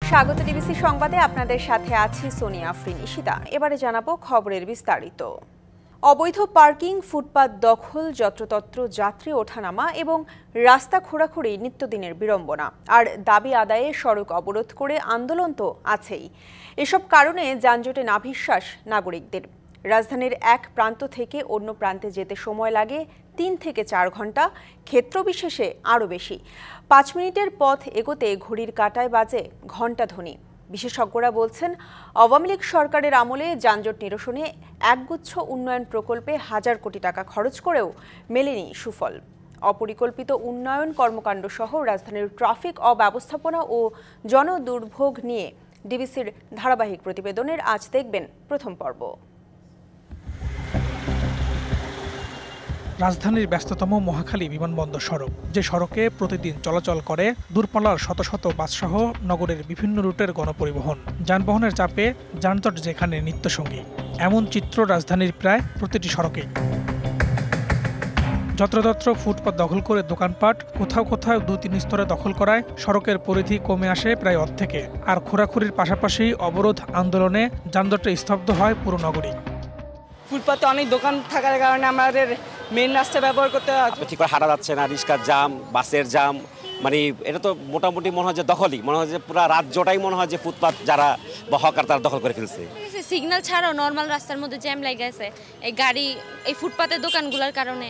স্বাগত ডিবিসি সংবাদে আপনাদের সাথে আছি সোনিয়া আফরিন ইশিতা। এবারে জানাবো খবরের বিস্তারিত। অবৈধ পার্কিং, ফুটপাত দখল, যত্রতত্র যাত্রী ওঠানামা এবং রাস্তা খোঁড়াখুড়ি নিত্যদিনের বিড়ম্বনা। আর দাবি আদায়ে সড়ক অবরোধ করে আন্দোলন তো আছেই। এসব কারণে যানজটে নাভিশ্বাস নাগরিকদের। রাজধানীর এক প্রান্ত থেকে অন্য প্রান্তে যেতে সময় লাগে 3 থেকে 4 ঘন্টা, ক্ষেত্রবিশেষে আরও বেশি। 5 মিনিটের পথ এগোতে ঘড়ির কাঁটায় বাজে ঘণ্টাধ্বনি। বিশেষজ্ঞরা বলছেন, আওয়ামী লীগ সরকারের আমলে যানজট নিরসনে একগুচ্ছ উন্নয়ন প্রকল্পে হাজার কোটি টাকা খরচ করেও মেলেনি সুফল। অপরিকল্পিত উন্নয়ন কর্মকাণ্ড সহ রাজধানীর ট্রাফিক অব্যবস্থাপনা ও জনদুর্ভোগ নিয়ে ডিবিসির ধারাবাহিক প্রতিবেদনের আজ দেখবেন প্রথম পর্ব। রাজধানীর ব্যস্ততম মহাখালী বিমানবন্দর সড়ক, যে সড়কে প্রতিদিন চলাচল করে দূরপাল্লার শত শত বাসসহ নগরের বিভিন্ন রুটের গণপরিবহন। যানবাহনের চাপে যানজট যেখানে নিত্যসঙ্গী, এমন চিত্র রাজধানীর প্রায় প্রতিটি সড়কেই। যত্রতত্র ফুটপাত দখল করে দোকানপাট, কোথাও কোথাও 2-3 স্তরে দখল করায় সড়কের পরিধি কমে আসে প্রায় অর্ধেকে। আর খোঁড়াখুড়ির পাশাপাশি অবরোধ আন্দোলনে যানজটে স্তব্ধ হয় পুরো নগরী। ফুটপাতে অনেক দোকান থাকার কারণে আমাদের মেন রাস্তা ব্যবহার করতে ঠিক করে হাঁটা যাচ্ছে না, রিক্সার জাম, বাসের জাম, মানে এটা তো মোটামুটি মনে হয় যে দখলই, মনে হয় যে পুরো রাজ্যটাই মনে হয় যে ফুটপাত যারা বা হকার তারা দখল করে ফেলছে। সিগন্যাল ছাড়াও নর্মাল রাস্তার মধ্যে জ্যাম লেগে গেছে এই গাড়ি, এই ফুটপাতের দোকানগুলোর কারণে।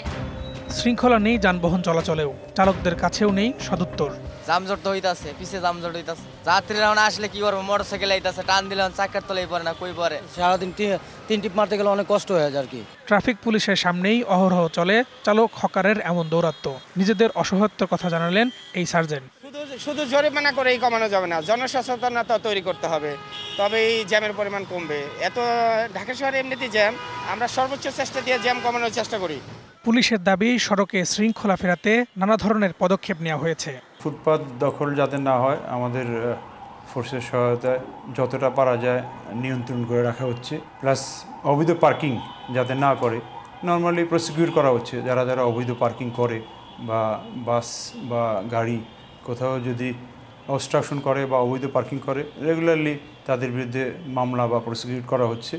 শৃঙ্খলা নেই যানবাহন চলাচলেও, চালকদের কাছেও নেই সদুত্তর। জামজট তো হইতাছে, পিছে জামজট হইতাছে। যাত্রীরা না আসলে কি করবো, মোটরসাইকেল আইতাছে, টান দিলে চাকার তলেই পড়ে না, কই পড়ে। সারাদিন 3 টিপ মারতে গেলে অনেক কষ্ট হয়ে যায় আর কি। ট্রাফিক পুলিশের সামনেই অহরহ চলে চালক হকারের এমন দৌরাত্ম। নিজেদের অসহায়ত্বের কথা জানালেন এই সার্জেন্ট। শুধু জরিমানা করেই কমানো যাবে না, জনসচেতনতা তৈরি করতে হবে, তবে এই জ্যামের পরিমাণ কমবে। এত ঢাকা শহরে এমনিতেই জ্যাম, আমরা সর্বোচ্চ চেষ্টা দিয়ে জ্যাম কমানোর চেষ্টা করি। পুলিশের দাবি, সড়কে শৃঙ্খলা ফেরাতে নানা ধরনের পদক্ষেপ নেওয়া হয়েছে। ফুটপাত দখল যাতে না হয়, আমাদের ফোর্সের সহায়তায় যতটা পারা যায় নিয়ন্ত্রণ করে রাখা হচ্ছে। প্লাস অবৈধ পার্কিং যাতে না করে নর্মালি প্রসিকিউট করা হচ্ছে। যারা যারা অবৈধ পার্কিং করে বা বাস বা গাড়ি কোথাও যদি অবস্ট্রাকশন করে বা অবৈধ পার্কিং করে, রেগুলারলি তাদের বিরুদ্ধে মামলা বা প্রসিকিউট করা হচ্ছে।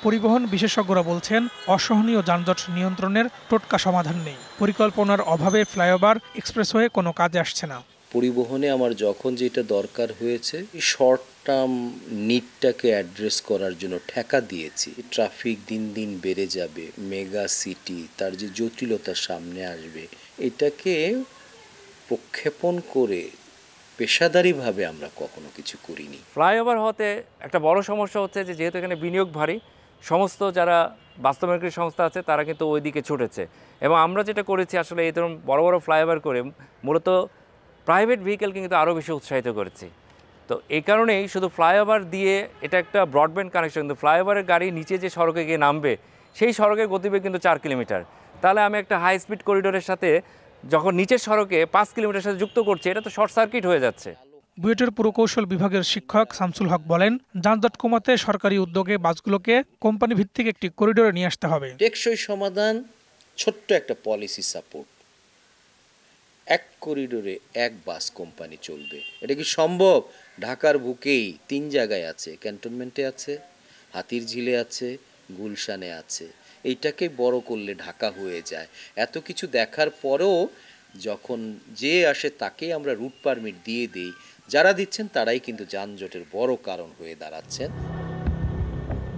পরিবহন বিশেষজ্ঞরা বলছেন, অসহনীয় যানজট নিয়ন্ত্রণের টোটকা সমাধান নেই। পরিকল্পনার অভাবে ফ্লাইওভার, এক্সপ্রেসওয়ে কোনো কাজে আসছে না। পরিবহনে আমার যখন যেটা দরকার হয়েছে, শর্ট টার্ম নিডটাকে অ্যাড্রেস করার জন্য ঠেকা দিয়েছি। ট্রাফিক দিন দিন বেড়ে যাবে, মেগা সিটি তার যে জটিলতার সামনে আসবে, এটাকে প্রক্ষেপণ করে পেশাদারিভাবে আমরা কখনো কিছু করিনি। ফ্লাইওভার হতে একটা বড় সমস্যা হচ্ছে যে যেহেতু এখানে বিনিয়োগ ভারী, সমস্ত যারা বাস্তবায়নকারী সংস্থা আছে তারা কিন্তু ওই দিকে ছুটেছে। এবং আমরা যেটা করেছি আসলে এই ধরুন বড় বড় ফ্লাইওভার করে মূলত প্রাইভেট ভেহিকেলকে কিন্তু আরও বেশি উৎসাহিত করেছি। তো এই কারণেই শুধু ফ্লাইওভার দিয়ে এটা একটা ব্রডব্যান্ড কানেকশন, কিন্তু ফ্লাইওভারের গাড়ি নিচে যে সড়কে গিয়ে নামবে সেই সড়কের গতিবেগ কিন্তু 4 কিলোমিটার। তাহলে আমি একটা হাই স্পিড করিডোরের সাথে যখন নিচের সড়কে 5 কিলোমিটার সাথে যুক্ত করছে, এটা তো শর্ট সার্কিট হয়ে যাচ্ছে। বুয়েটের পুরকৌশল বিভাগের শিক্ষক শামসুল হক বলেন, যানজট কমাতে সরকারি উদ্যোগে বাসগুলোকে কোম্পানি ভিত্তিক একটি করিডোরে নিয়ে আসতে হবে। টেকসই সমাধান, ছোট্ট একটা পলিসি সাপোর্ট। 1 করিডোরে 1 বাস কোম্পানি চলবে। এটা কি সম্ভব? ঢাকার বুকেই 3 জায়গায় আছে, ক্যান্টনমেন্টে আছে, হাতিরঝিলে আছে, গুলশানে আছে। এইটাকে বড় করলে ঢাকা হয়ে যায়। এত কিছু দেখার পরেও যখন যে আসে তাকেই আমরা রুট পারমিট দিয়ে দিই, যারা দিচ্ছেন তারাই কিন্তু যানজটের বড় কারণ হয়ে দাঁড়াচ্ছেন।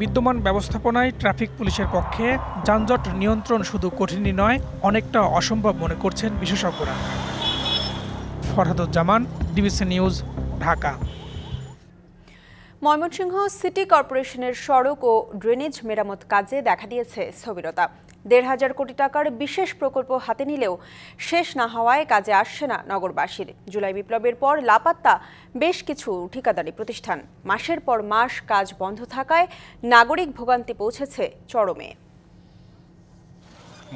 বিদ্যমান ব্যবস্থাপনায় ট্রাফিক পুলিশের পক্ষে যানজট নিয়ন্ত্রণ শুধু কঠিনই নয়, অনেকটা অসম্ভব মনে করছেন বিশেষজ্ঞরা। Farhaduzzaman, DBC news, Dhaka. Mymensingh city কর্পোরেশনের সড়ক ও ড্রেনেজ মেরামত কাজে দেখা দিয়েছে স্থবিরতা। 1,500 কোটি টাকার বিশেষ প্রকল্প হাতে নিলেও শেষ না হওয়ায় কাজে আসছে না নগরবাসীর। জুলাই বিপ্লবের পর লাপাত্তা বেশ কিছু ঠিকাদারি প্রতিষ্ঠান। মাসের পর মাস কাজ বন্ধ থাকায় নাগরিক ভোগান্তি পৌঁছেছে চরমে।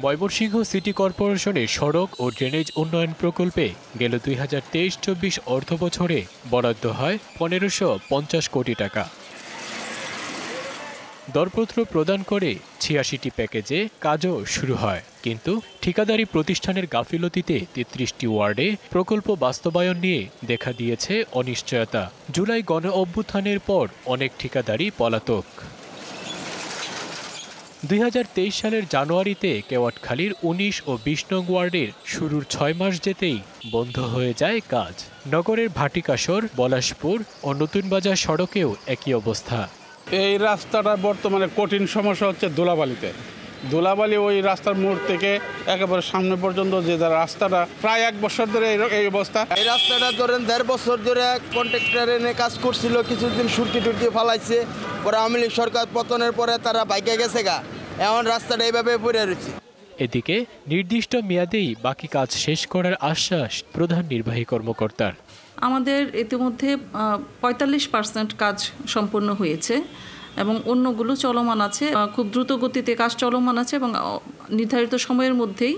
ময়মনসিংহ সিটি কর্পোরেশনের সড়ক ও ড্রেনেজ উন্নয়ন প্রকল্পে গেল 2023-24 অর্থবছরে বরাদ্দ হয় 1,550 কোটি টাকা। দরপত্র প্রদান করে ৮৬টি প্যাকেজে কাজও শুরু হয়। কিন্তু ঠিকাদারি প্রতিষ্ঠানের গাফিলতিতে ৩৩টি ওয়ার্ডে প্রকল্প বাস্তবায়ন নিয়ে দেখা দিয়েছে অনিশ্চয়তা। জুলাই গণ অভ্যুত্থানের পর অনেক ঠিকাদারি পলাতক। ২০২৩ সালের জানুয়ারিতে কেওয়াটখালীর ১৯ ও ২০ নং ওয়ার্ডের শুরুর ৬ মাস যেতেই বন্ধ হয়ে যায় কাজ। নগরের ভাটিকাশর, পলাশপুর ও নতুন বাজার সড়কেও একই অবস্থা। এই রাস্তাটা বর্তমানে কঠিন সমস্যা হচ্ছে ধুলাবালিতে। ধুলাবালি ওই রাস্তার মোড় থেকে একেবারে সামনে পর্যন্ত যে রাস্তাটা প্রায় ১ বছর ধরে এই অবস্থা। এই রাস্তাটা ধরেন ১.৫ বছর ধরে কন্ট্রাক্টর এনে কাজ করছিল, কিছুদিন সুরকি টুরকি ফালাইছে, পরে আওয়ামী লীগ সরকার পতনের পরে তারা বাইকে গেছে গা, এখন রাস্তাটা এইভাবে পড়ে রয়েছে। এদিকে নির্দিষ্ট মেয়াদেই বাকি কাজ শেষ করার আশ্বাস প্রধান নির্বাহী কর্মকর্তার। আমাদের ইতিমধ্যে ৪৫% কাজ সম্পন্ন হয়েছে এবং অন্যগুলো চলমান আছে। খুব দ্রুত গতিতে কাজ চলমান আছে এবং নির্ধারিত সময়ের মধ্যেই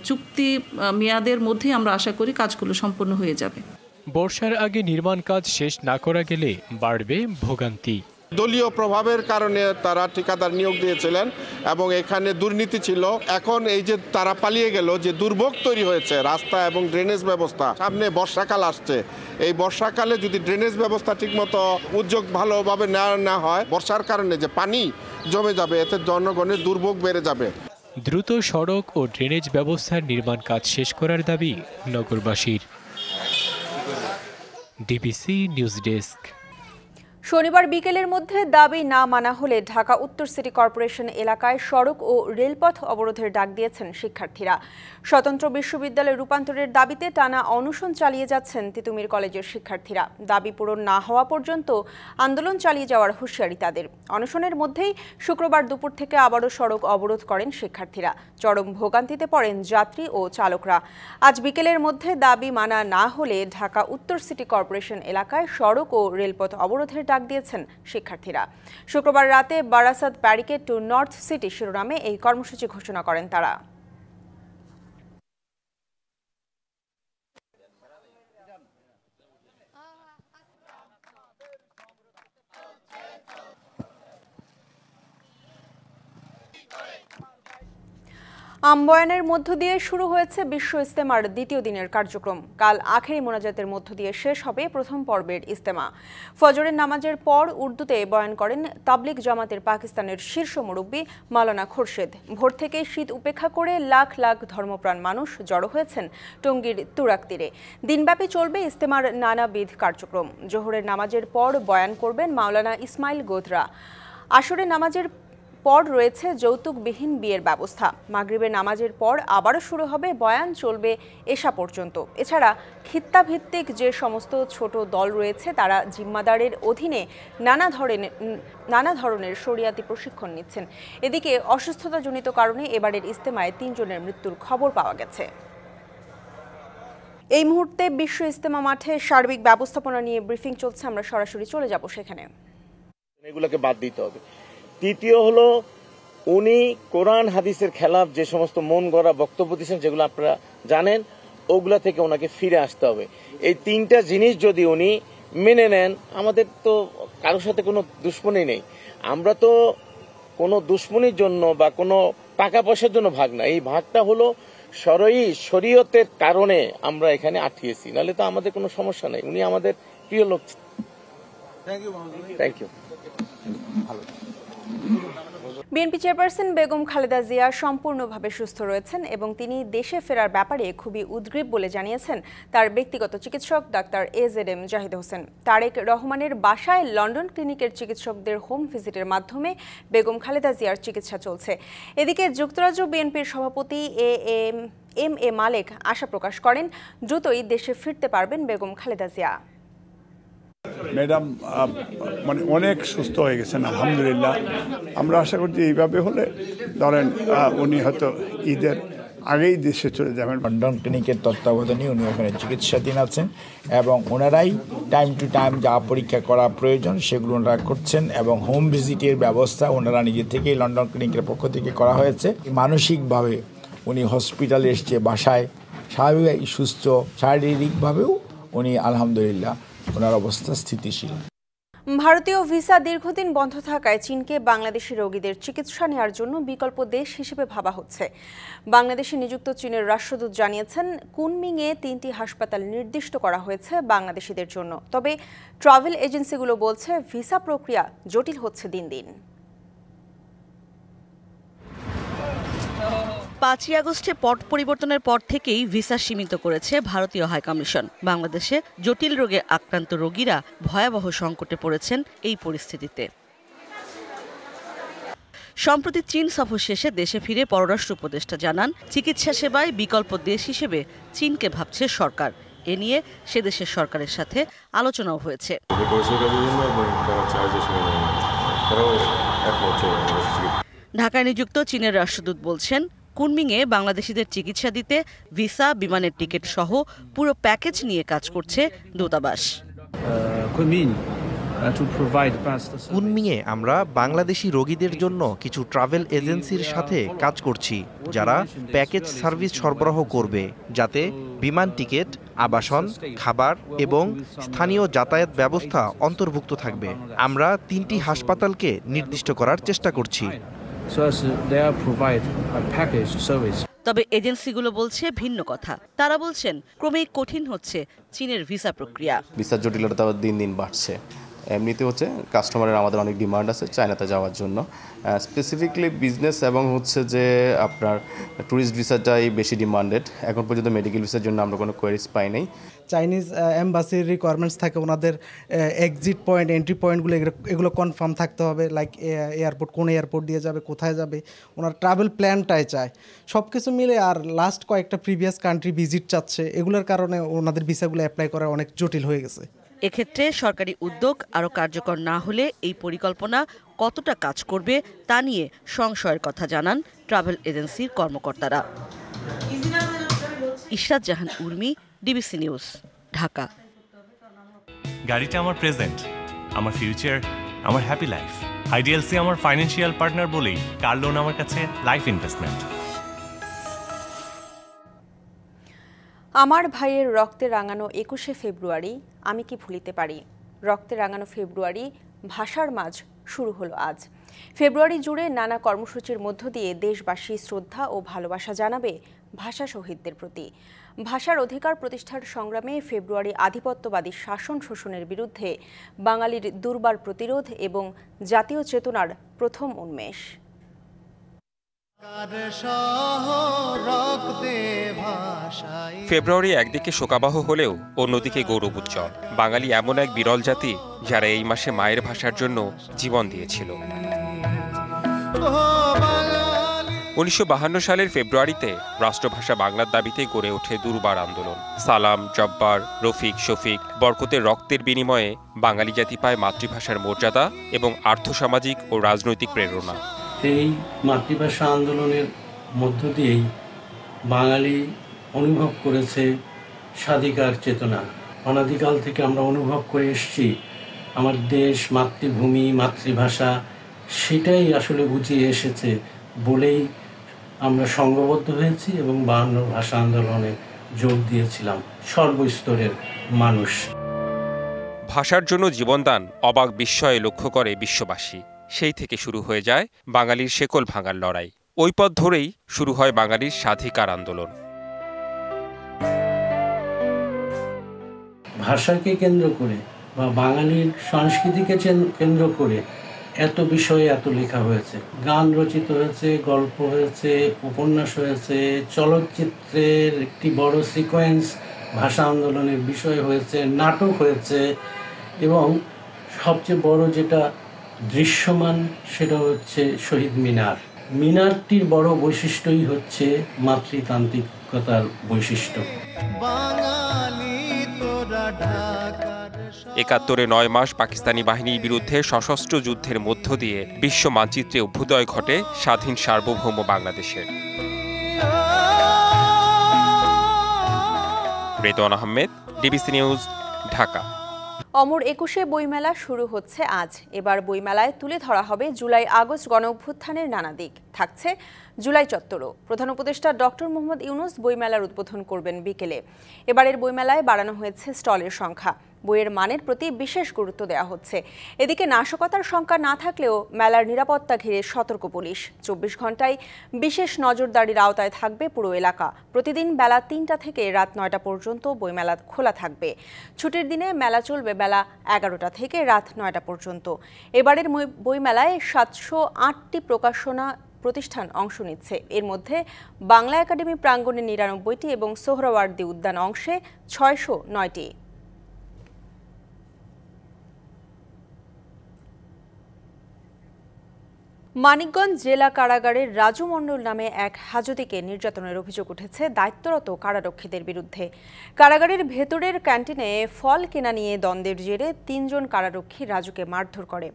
চুক্তি মেয়াদের মধ্যেই আমরা আশা করি কাজগুলো সম্পন্ন হয়ে যাবে। বর্ষার আগে নির্মাণ কাজ শেষ না করা গেলে বাড়বে ভোগান্তি। দলীয় প্রভাবের কারণে তারা ঠিকাদার নিয়োগ দিয়েছিলেন এবং এখানে দুর্নীতি ছিল। এখন এই যে তারা পালিয়ে গেল, যে দুর্ভোগ তৈরি হয়েছে রাস্তা এবং ড্রেনেজ ব্যবস্থা, সামনে বর্ষাকাল আসছে, এই বর্ষাকালে যদি ড্রেনেজ ব্যবস্থা ঠিকমতো উদ্যোগ ভালোভাবে না হয়, বর্ষার কারণে যে পানি জমে যাবে, এতে জনগণের দুর্ভোগ বেড়ে যাবে। দ্রুত সড়ক ও ড্রেনেজ ব্যবস্থার নির্মাণ কাজ শেষ করার দাবি নগরবাসীর। DBC news desk. শনিবার বিকেলের মধ্যে দাবি না মানা হলে ঢাকা উত্তর সিটি কর্পোরেশন এলাকায় সড়ক ও রেলপথ অবরোধের ডাক দিয়েছেন শিক্ষার্থীরা। স্বতন্ত্র বিশ্ববিদ্যালয় রূপান্তরের দাবিতে টানা অনশন চালিয়ে যাচ্ছেন তিতুমির কলেজের শিক্ষার্থীরা। দাবি পূরণ না হওয়া পর্যন্ত আন্দোলন চালিয়ে যাওয়ার হুঁশিয়ারি তাদের। অনশনের মধ্যেই শুক্রবার দুপুর থেকে আবারও সড়ক অবরোধ করেন শিক্ষার্থীরা। চরম ভোগান্তিতে পড়েন যাত্রী ও চালকরা। আজ বিকেলের মধ্যে দাবি মানা না হলে ঢাকা উত্তর সিটি কর্পোরেশন এলাকায় সড়ক ও রেলপথ অবরোধের ডাক দিয়েছেন শিক্ষার্থীরা। শুক্রবার রাতে Barasat barricade two north city শিরোনামে এই কর্মসূচি ঘোষণা করেন তারা। আমবয়ানের মধ্য দিয়ে শুরু হয়েছে বিশ্ব ইজতেমার দ্বিতীয় দিনের কার্যক্রম। কাল আখেরি মোনাজাতের মধ্য দিয়ে শেষ হবে প্রথম পর্বের ইজতেমা। ফজরের নামাজের পর উর্দুতে বয়ান করেন তাবলিগ জামাতের পাকিস্তানের শীর্ষ মুরব্বী মাওলানা খোরশেদ। ভোর থেকে শীত উপেক্ষা করে লাখ লাখ ধর্মপ্রাণ মানুষ জড়ো হয়েছেন টঙ্গীর তুরাক তীরে। দিনব্যাপী চলবে ইজতেমার নানাবিধ কার্যক্রম। জোহরের নামাজের পর বয়ান করবেন মাওলানা ইসমাইল গোদরা। আসরের নামাজের পর রয়েছে যৌতুকবিহীন বিয়ের ব্যবস্থা। মাগরিবের নামাজের পর আবারও শুরু হবে বয়ান, চলবে এশা পর্যন্ত। এছাড়া খিত্তাভিত্তিক যে সমস্ত ছোট দল রয়েছে তারা জিম্মাদারের অধীনে নানা ধরনের শরিয়াতি প্রশিক্ষণ নিচ্ছেন। এদিকে অসুস্থতাজনিত কারণে এবারের ইজতেমায় ৩ জনের মৃত্যুর খবর পাওয়া গেছে। এই মুহূর্তে বিশ্ব ইজতেমা মাঠে সার্বিক ব্যবস্থাপনা নিয়ে ব্রিফিং চলছে। আমরা সরাসরি চলে যাব সেখানে। এগুলোকে বাদ দিতে হবে। তৃতীয় হলো, উনি কোরআন হাদিসের খেলাফ যে সমস্ত মন গড়া বক্তব্য দিচ্ছেন, যেগুলো আপনারা জানেন, ওগুলা থেকে ওনাকে ফিরে আসতে হবে। এই 3টা জিনিস যদি উনি মেনে নেন, আমাদের তো কারোর সাথে কোনো দুশ্মনী নেই। আমরা তো কোনো দুশ্মনীর জন্য বা কোনো টাকা পয়সার জন্য ভাগ না। এই ভাগটা হলো শরীয়তের কারণে আমরা এখানে আটকিয়েছি, নাহলে তো আমাদের কোনো সমস্যা নেই। উনি আমাদের প্রিয় লোক। Thank you. BNP chairperson Begum Khaleda Zia সম্পূর্ণভাবে সুস্থ রয়েছেন এবং তিনি দেশে ফেরার ব্যাপারে খুবই উদ্গ্রীব বলে জানিয়েছেন তার ব্যক্তিগত চিকিৎসক ডাক্তার AZM জাহিদ হোসেন। তারেক রহমানের বাসায় লন্ডন ক্লিনিকের চিকিৎসকদের হোম ভিজিটের মাধ্যমে বেগম খালেদা জিয়ার চিকিৎসা চলছে। এদিকে যুক্তরাজ্য বিএনপির সভাপতি এম.এ. মালেক আশা প্রকাশ করেন দ্রুতই দেশে ফিরতে পারবেন বেগম খালেদা জিয়া। ম্যাডাম মানে অনেক সুস্থ হয়ে গেছেন আলহামদুলিল্লাহ। আমরা আশা করছি এইভাবে হলে ধরেন উনি হয়তো ঈদের আগেই দেশে চলে যাবেন। লন্ডন ক্লিনিকের তত্ত্বাবধানে উনি ওখানে চিকিৎসাধীন আছেন এবং ওনারাই টাইম টু টাইম যা পরীক্ষা করা প্রয়োজন সেগুলো ওনারা করছেন এবং হোম ভিজিটের ব্যবস্থা ওনারা নিজে থেকেই লন্ডন ক্লিনিকের পক্ষ থেকে করা হয়েছে। মানসিকভাবে উনি হসপিটালে এসছে, বাসায় স্বাভাবিক সুস্থ, শারীরিকভাবেও উনি আলহামদুলিল্লাহ ওনার অবস্থা স্থিতিশীল। ভারতীয় ভিসা দীর্ঘদিন বন্ধ থাকায় চীনকে বাংলাদেশি রোগীদের চিকিৎসা নেওয়ার জন্য বিকল্প দেশ হিসেবে ভাবা হচ্ছে। বাংলাদেশে নিযুক্ত চীনের রাষ্ট্রদূত জানিয়েছেন, কুনমিংয়ে 3টি হাসপাতাল নির্দিষ্ট করা হয়েছে বাংলাদেশিদের জন্য। তবে ট্রাভেল এজেন্সিগুলো বলছে ভিসা প্রক্রিয়া জটিল হচ্ছে দিন দিন। 5ই আগস্টে পট পরিবর্তনের পর থেকেই ভিসা সীমিত করেছে ভারতীয় হাইকমিশন। বাংলাদেশে জটিল রোগে আক্রান্ত রোগীরা ভয়াবহ সংকটে পড়েছেন এই পরিস্থিতিতে। সম্প্রতি চীন সফর শেষে দেশে ফিরে পররাষ্ট্র উপদেষ্টা জানান, চিকিৎসা সেবায় বিকল্প দেশ হিসেবে চীনকে ভাবছে সরকার। এ নিয়ে সে দেশের সরকারের সাথে আলোচনাও হয়েছে। ঢাকায় নিযুক্ত চীনের রাষ্ট্রদূত বলছেন, কুনমিংয়ে বাংলাদেশিদের চিকিৎসা দিতে ভিসা, বিমানের টিকিট সহ পুরো প্যাকেজ নিয়ে কাজ করছে দূতাবাস। কুনমিংয়ে আমরা বাংলাদেশি রোগীদের জন্য কিছু ট্রাভেল এজেন্সির সাথে কাজ করছি, যারা প্যাকেজ সার্ভিস সরবরাহ করবে, যাতে বিমান টিকিট, আবাসন, খাবার এবং স্থানীয় যাতায়াত ব্যবস্থা অন্তর্ভুক্ত থাকবে। আমরা 3টি হাসপাতালকে নির্দিষ্ট করার চেষ্টা করছি। তবে এজেন্সিগুলো বলছে ভিন্ন কথা। তারা বলছেন, ক্রমেই কঠিন হচ্ছে চীনের ভিসা প্রক্রিয়া। ভিসার জটিলতা দিন দিন বাড়ছে। এমনিতে হচ্ছে কাস্টমারের আমাদের অনেক ডিমান্ড আছে চায়নাতে যাওয়ার জন্য, স্পেসিফিকলি বিজনেস এবং হচ্ছে যে আপনার ট্যুরিস্ট ভিসাটাই বেশি ডিমান্ডেড। এখন পর্যন্ত মেডিকেল ভিসার জন্য আমরা কোনো কোয়ারিজ পাই নাই। চাইনিজ এম্বাসির রিকোয়ারমেন্টস থাকে, ওনাদের এক্সিট পয়েন্ট, এন্ট্রি পয়েন্টগুলো এগুলো কনফার্ম থাকতে হবে, লাইক এয়ারপোর্ট, কোন এয়ারপোর্ট দিয়ে যাবে, কোথায় যাবে, ওনার ট্রাভেল প্ল্যানটাই চায়। সব কিছু মিলে আর লাস্ট কয়েকটা প্রিভিয়াস কান্ট্রি ভিজিট চাচ্ছে, এগুলোর কারণে ওনাদের ভিসাগুলো অ্যাপ্লাই করা অনেক জটিল হয়ে গেছে। এক্ষেত্রে সরকারি উদ্যোগ আরও কার্যকর না হলে এই পরিকল্পনা কতটা কাজ করবে তা নিয়ে সংশয়ের কথা জানান ট্রাভেল এজেন্সির কর্মকর্তারা। ইশরাত জাহান উর্মি, ডিবিসি নিউজ, ঢাকা। গাড়িটা আমার প্রেজেন্ট, আমার ফিউচার, আমার হ্যাপি লাইফ। আইডিএলসি আমার ফাইন্যান্সিয়াল পার্টনার বলেই কার লোন আমার কাছে লাইফ ইনভেস্টমেন্ট। আমার ভাইয়ের রক্তে রাঙানো 21শে ফেব্রুয়ারি আমি কি ভুলিতে পারি। রক্তে রাঙানো ফেব্রুয়ারি ভাষার মাঝ শুরু হলো আজ। ফেব্রুয়ারি জুড়ে নানা কর্মসূচির মধ্য দিয়ে দেশবাসী শ্রদ্ধা ও ভালোবাসা জানাবে ভাষা শহীদদের প্রতি। ভাষার অধিকার প্রতিষ্ঠার সংগ্রামে ফেব্রুয়ারি আধিপত্যবাদী শাসন শোষণের বিরুদ্ধে বাঙালির দুর্বার প্রতিরোধ এবং জাতীয় চেতনার প্রথম উন্মেষ। ফেব্রুয়ারি একদিকে শোকাবহ হলেও অন্যদিকে গৌরব উজ্জ্বল। বাঙালি এমন এক বিরল জাতি যারা এই মাসে মায়ের ভাষার জন্য জীবন দিয়েছিল। 1952 সালের ফেব্রুয়ারিতে রাষ্ট্রভাষা বাংলার দাবিতে গড়ে ওঠে দুর্বার আন্দোলন। সালাম, জব্বার, রফিক, শফিক, বরকতের রক্তের বিনিময়ে বাঙালি জাতি পায় মাতৃভাষার মর্যাদা এবং আর্থসামাজিক ও রাজনৈতিক প্রেরণা। এই মাতৃভাষা আন্দোলনের মধ্য দিয়েই বাঙালি অনুভব করেছে স্বাধিকার চেতনা। অনাদিকাল থেকে আমরা অনুভব করে এসেছি আমার দেশ, মাতৃভূমি, মাতৃভাষা, সেটাই আসলে উঁচিয়ে এসেছে বলেই আমরা সংঘবদ্ধ হয়েছি এবং 52 ভাষা আন্দোলনে যোগ দিয়েছিলাম সর্বস্তরের মানুষ। ভাষার জন্য জীবনদান অবাক বিস্ময়ে লক্ষ্য করে বিশ্ববাসী। সেই থেকে শুরু হয়ে যায় বাঙালির শেকল ভাঙার লড়াই। ওই পথ ধরেই শুরু হয় বাঙালির স্বাধিকার আন্দোলন। ভাষাকে কেন্দ্র করে বা বাঙালির সংস্কৃতিকে কেন্দ্র করে এত বিষয়ে এত লেখা হয়েছে, গান রচিত হয়েছে, গল্প হয়েছে, উপন্যাস হয়েছে, চলচ্চিত্রের একটি বড় সিকোয়েন্স ভাষা আন্দোলনের বিষয় হয়েছে, নাটক হয়েছে এবং সবচেয়ে বড় যেটা দৃশ্যমান সেটা হচ্ছে শহীদ মিনার। মিনারটির বড় বৈশিষ্ট্যই হচ্ছে মাতৃতান্ত্রিকতার বৈশিষ্ট্য। 71-এ 9 মাস পাকিস্তানি বাহিনীর বিরুদ্ধে সশস্ত্র যুদ্ধের মধ্য দিয়ে বিশ্ব মানচিত্রে অভ্যুদয় ঘটে স্বাধীন সার্বভৌম বাংলাদেশের। Redwan Ahmed, DBC news, Dhaka. অমর 21শে বইমেলা শুরু হচ্ছে আজ। এবার বইমেলায় তুলে ধরা হবে জুলাই আগস্ট গণঅভ্যুত্থানের নানা দিক। থাকছে জুলাই চত্বরও। প্রধান উপদেষ্টা ডক্টর মোহাম্মদ ইউনূস বইমেলার উদ্বোধন করবেন বিকেলে। এবারের বইমেলায় বাড়ানো হয়েছে স্টলের সংখ্যা। বইয়ের মানের প্রতি বিশেষ গুরুত্ব দেওয়া হচ্ছে। এদিকে নাশকতার শঙ্কা না থাকলেও মেলার নিরাপত্তা ঘিরে সতর্ক পুলিশ। 24 ঘন্টায় বিশেষ নজরদারির আওতায় থাকবে পুরো এলাকা। প্রতিদিন বেলা 3টা থেকে রাত 9টা পর্যন্ত বইমেলা খোলা থাকবে। ছুটির দিনে মেলা চলবে বেলা 11টা থেকে রাত 9টা পর্যন্ত। এবারের বইমেলায় 708টি প্রকাশনা প্রতিষ্ঠান অংশ নিচ্ছে। এর মধ্যে বাংলা একাডেমি প্রাঙ্গণে 99টি এবং সোহরাওয়ার্দী উদ্যান অংশে 609টি। মানিকগঞ্জ জেলা কারাগারের রাজু মণ্ডল নামে এক হাজতিকে নির্যাতনের অভিযোগ উঠেছে দায়িত্বরত কারারক্ষীদের বিরুদ্ধে। কারাগারের ভেতরের ক্যান্টিনে ফল কেনা নিয়ে দ্বন্দ্বের জেরে 3 জন কারারক্ষী রাজুকে মারধর করে।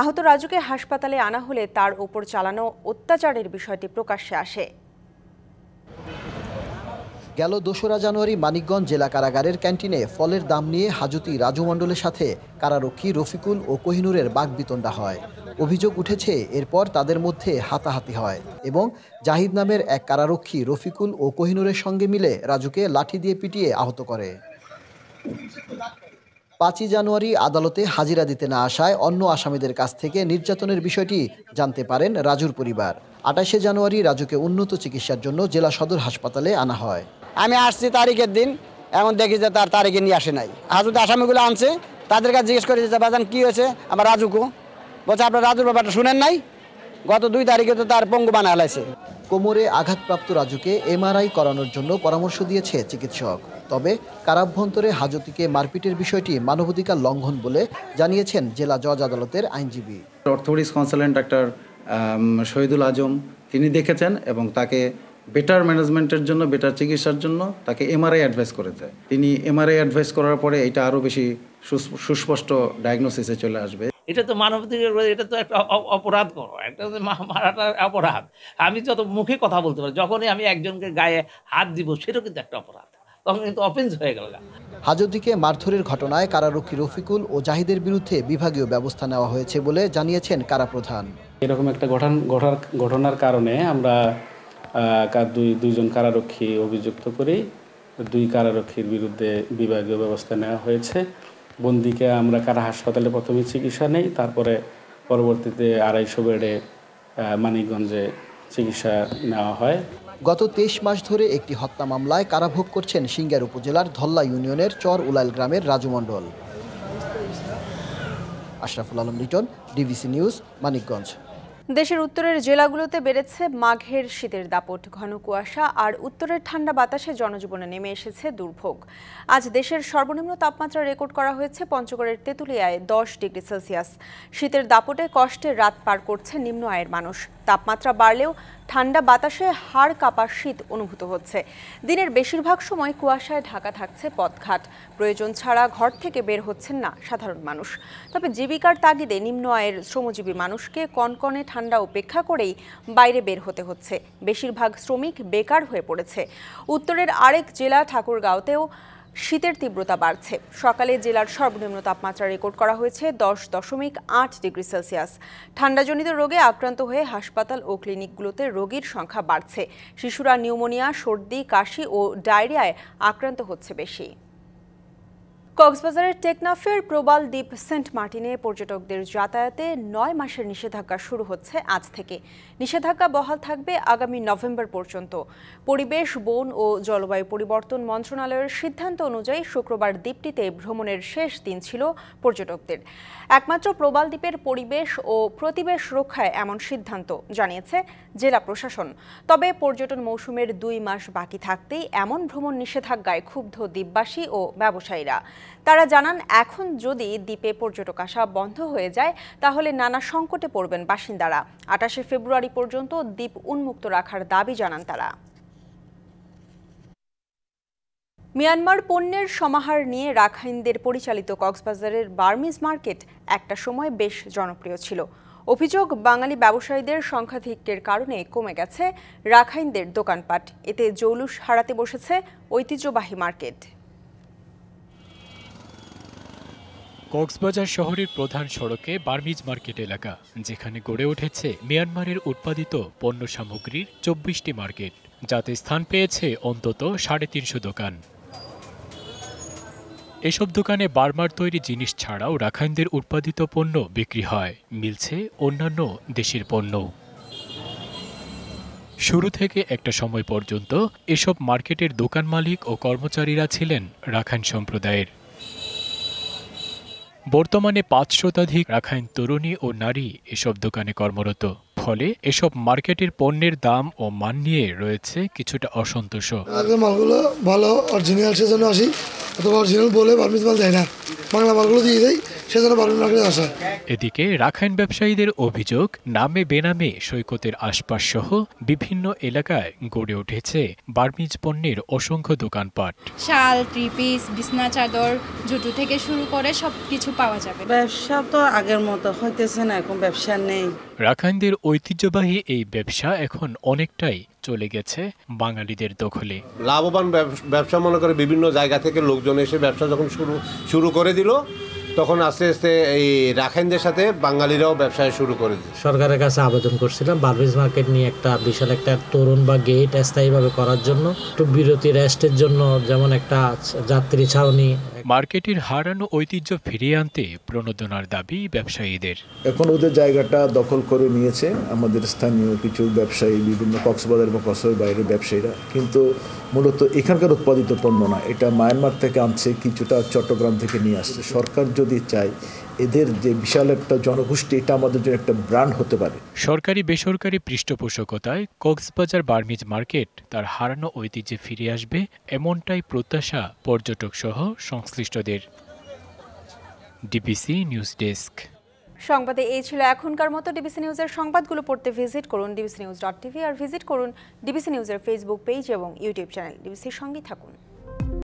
আহত রাজুকে হাসপাতালে আনা হলে তার উপর চালানো অত্যাচারের বিষয়টি প্রকাশ্যে আসে। গেল 2রা জানুয়ারি মানিকগঞ্জ জেলা কারাগারের ক্যান্টিনে ফলের দাম নিয়ে হাজতি রাজু মণ্ডলের সাথে কারারক্ষী রফিকুল ও কোহিনুরের বাকবিতণ্ডা হয়। অভিযোগ উঠেছে এরপর তাদের মধ্যে হাতাহাতি হয় এবং জাহিদ নামের এক কারারক্ষী রফিকুল ও কোহিনুরের সঙ্গে মিলে রাজুকে লাঠি দিয়ে পিটিয়ে আহত করে। 5 জানুয়ারি আদালতে হাজিরা দিতে না আসায় অন্য আসামিদের কাছ থেকে নির্যাতনের বিষয়টি জানতে পারেন রাজুর পরিবার। 28 জানুয়ারি রাজুকে উন্নত চিকিৎসার জন্য জেলা সদর হাসপাতালে আনা হয়। আমি আসছি তারিখের দিন, এখন দেখি যে তার তারিখে নিয়ে আসে নাই। হাজতে আসামিগুলো আনছে, তাদের কাছে জিজ্ঞেস করে যে বাজান কি হয়েছে আমার রাজুকে, বলছে আপনার রাজুর ব্যাপারটা শুনেন নাই, গত 2 তারিখে তো তার পঙ্গু বানা হলাইছে। কোমরে আঘাতপ্রাপ্ত রাজুকে এমআরআই করানোর জন্য পরামর্শ দিয়েছে চিকিৎসক। তবে কারাভ্যন্তরে হাজতিকে মারপিটের বিষয়টি মানবাধিকার লঙ্ঘন বলে জানিয়েছেন জেলা জজ আদালতের আইনজীবী। অর্থোপেডিক্স কনসালটেন্ট ডাক্তার শহীদুল আজম তিনি দেখেছেন এবং তাকে বেটার ম্যানেজমেন্টের জন্য, বেটার চিকিৎসার জন্য তাকে এমআরআই অ্যাডভাইস করেছে। তিনি এমআরআই অ্যাডভাইস করার পরে এটা আরও বেশি সুস্পষ্ট ডায়াগনোসিসে চলে আসবে। এটা তো মানবাধিকার, এটা তো একটা অপরাধ করো, একটা মারাটা অপরাধ। আমি যত মুখে কথা বলতে পারি, যখনই আমি একজনকে গায়ে হাত দিব সেটাও কিন্তু একটা অপরাধ, তখন কিন্তু অফেন্স হয়ে গেল। হাজতিকে মারধরের ঘটনায় কারারক্ষী রফিকুল ও জাহিদের বিরুদ্ধে বিভাগীয় ব্যবস্থা নেওয়া হয়েছে বলে জানিয়েছেন কারাপ্রধান। এরকম একটা ঘটনার কারণে আমরা দুইজন কারারক্ষী অভিযুক্ত করি, 2 কারারক্ষীর বিরুদ্ধে বিভাগীয় ব্যবস্থা নেওয়া হয়েছে। বন্দীকে আমরা কারা হাসপাতালে প্রথমে চিকিৎসা নেই, তারপরে পরবর্তীতে 250 বেডে মানিকগঞ্জে চিকিৎসা নেওয়া হয়। গত 23 মাস ধরে একটি হত্যা মামলায় কারাভোগ করছেন সিংগাইর উপজেলার ধল্লা ইউনিয়নের চর উলাইল গ্রামের রাজু মণ্ডল। Ashraful Alam Liton, DBC news, Manikganj. দেশের উত্তরের জেলাগুলোতে বেড়েছে মাঘের শীতের দাপট। ঘন কুয়াশা আর উত্তরের ঠান্ডা বাতাসে জনজীবনে নেমে এসেছে দুর্ভোগ। আজ দেশের সর্বনিম্ন তাপমাত্রা রেকর্ড করা হয়েছে পঞ্চগড়ের তেঁতুলিয়ায় 10 ডিগ্রি সেলসিয়াস। শীতের দাপটে কষ্টে রাত পার করছে নিম্ন আয়ের মানুষ। তাপমাত্রা বাড়লেও ঠান্ডা বাতাসে হাড় কাঁপা শীত অনুভূত হচ্ছে। দিনের বেশিরভাগ সময় কুয়াশায় ঢাকা থাকছে পথঘাট। প্রয়োজন ছাড়া ঘর থেকে বের হচ্ছেন না সাধারণ মানুষ। তবে জীবিকার তাগিদে নিম্ন আয়ের শ্রমজীবী মানুষকে কনকনে ঠান্ডা উপেক্ষা করেই বাইরে বের হতে হচ্ছে। বেশিরভাগ শ্রমিক বেকার হয়ে পড়েছে। উত্তরের আরেক জেলা ঠাকুরগাঁওতেও শীতের তীব্রতা বাড়ছে। সকালে জেলার সর্বনিম্ন তাপমাত্রা রেকর্ড করা হয়েছে 10.8 ডিগ্রি সেলসিয়াস। ঠান্ডাজনিত রোগে আক্রান্ত হয়ে হাসপাতাল ও ক্লিনিকগুলোতে রোগীর সংখ্যা বাড়ছে। শিশুরা নিউমোনিয়া, সর্দি, কাশি ও ডায়রিয়ায় আক্রান্ত হচ্ছে বেশি। কক্সবাজারের টেকনাফের প্রবাল দ্বীপ সেন্ট মার্টিনে পর্যটকদের যাতায়াতে 9 মাসের নিষেধাজ্ঞা শুরু হচ্ছে আজ থেকে। নিষেধাজ্ঞা বহাল থাকবে আগামী নভেম্বর পর্যন্ত। পরিবেশ, বন ও জলবায়ু পরিবর্তন মন্ত্রণালয়ের সিদ্ধান্ত অনুযায়ী শুক্রবার দ্বীপটিতে ভ্রমণের শেষ দিন ছিল পর্যটকদের। একমাত্র প্রবাল দ্বীপের পরিবেশ ও প্রতিবেশ রক্ষায় এমন সিদ্ধান্ত জানিয়েছে জেলা প্রশাসন। তবে পর্যটন মৌসুমের 2 মাস বাকি থাকতেই এমন ভ্রমণ নিষেধাজ্ঞায় ক্ষুব্ধ দ্বীপবাসী ও ব্যবসায়ীরা। তারা জানান, এখন যদি দ্বীপে পর্যটক আসা বন্ধ হয়ে যায় তাহলে নানা সংকটে পড়বেন বাসিন্দারা। 28 ফেব্রুয়ারি পর্যন্ত দ্বীপ উন্মুক্ত রাখার দাবি জানান তারা। মিয়ানমার পণ্যের সমাহার নিয়ে রাখাইনদের পরিচালিত কক্সবাজারের বার্মিজ মার্কেট একটা সময় বেশ জনপ্রিয় ছিল। অভিযোগ, বাঙালি ব্যবসায়ীদের সংখ্যাধিক্যের কারণে কমে গেছে রাখাইনদের দোকানপাট। এতে জৌলুস হারাতে বসেছে ঐতিহ্যবাহী মার্কেট। কক্সবাজার শহরের প্রধান সড়কে বার্মিজ মার্কেট এলাকা, যেখানে গড়ে উঠেছে মিয়ানমারের উৎপাদিত পণ্য সামগ্রীর 24টি মার্কেট, যাতে স্থান পেয়েছে অন্তত 350 দোকান। এসব দোকানে বার্মার তৈরি জিনিস ছাড়াও রাখাইনদের উৎপাদিত পণ্য বিক্রি হয়, মিলছে অন্যান্য দেশের পণ্য। শুরু থেকে একটা সময় পর্যন্ত এসব মার্কেটের দোকান মালিক ও কর্মচারীরা ছিলেন রাখাইন সম্প্রদায়ের। বর্তমানে ৫০০ শতাধিক রাখাইন তরুণী ও নারী এসব দোকানে কর্মরত। ফলে এসব মার্কেটের পণ্যের দাম ও মান নিয়ে রয়েছে কিছুটা অসন্তোষ। মালগুলো ভালো অরিজিনাল সেজন্য আসি, অথবা অরিজিনাল বলে বার্মিজ মাল দেয় না, বাংলা মালগুলো দিয়ে দেয়, সেজন্য বার্মিজ মার্কেটে আসা। এদিকে রাখাইন ব্যবসায়ীদের অভিযোগ, নামে বেনামে সৈকতের আশপাশ সহ বিভিন্ন এলাকায় গড়ে উঠেছে বার্মিজ পণ্যের অসংখ্য দোকানপাট। শাল, ত্রিপিস, বিছনা চাদর, জুতো থেকে শুরু করে সবকিছু পাওয়া যাবে। ব্যবসা তো আগের মতো হইতেছে না, এখন ব্যবসা নেই। রাখাইনদের ঐতিহ্যবাহী এই ব্যবসা এখন অনেকটাই চলে গেছে বাঙালিদের দখলে। লাভবান ব্যবসা মনে করে বিভিন্ন জায়গা থেকে লোকজন এসে ব্যবসা যখন শুরু করে দিল, তখন আস্তে আস্তে এই রাখাইনদের সাথে বাঙালিরাও ব্যবসায় শুরু করে দিল। সরকারের কাছে আবেদন করছিলাম বার্মিজ মার্কেট নিয়ে একটা বিশাল একটা তোরণ বা গেট স্থায়ীভাবে করার জন্য, একটু বিরতি রেস্টের জন্য, যেমন একটা যাত্রী ছাউনি। মার্কেটের হারানো ঐতিহ্য ফিরিয়ে আনতে প্রণোদনার দাবি ব্যবসায়ীদের। এখন ওদের জায়গাটা দখল করে নিয়েছে আমাদের স্থানীয় কিছু ব্যবসায়ী, বিভিন্ন কক্সবাজার এবং কক্সবাজার বাইরের ব্যবসায়ীরা, কিন্তু মূলত এখানকার উৎপাদিত পণ্য না, এটা মায়ানমার থেকে আনছে, কিছুটা চট্টগ্রাম থেকে নিয়ে আসছে। সরকার যদি চায় এদের যে বিশাল একটা জনগোষ্ঠী, এটা আমাদের জন্য একটা ব্র্যান্ড হতে পারে। সরকারি বেসরকারি পৃষ্ঠপোষকতায় কক্সবাজার বার্মিজ মার্কেট তার হারানো ঐতিহ্যে ফিরে আসবে, এমনটাই প্রত্যাশা পর্যটক সহ সংশ্লিষ্টদের। DBC news desk. সংবাদে এই ছিল এখনকার মতো। ডিবিসি নিউজের সংবাদগুলো পড়তে ভিজিট করুন dbcnews.tv আর ভিজিট করুন ডিবিসি নিউজের ফেসবুক পেজ এবং ইউটিউব চ্যানেল। ডিবিসির সঙ্গেই থাকুন।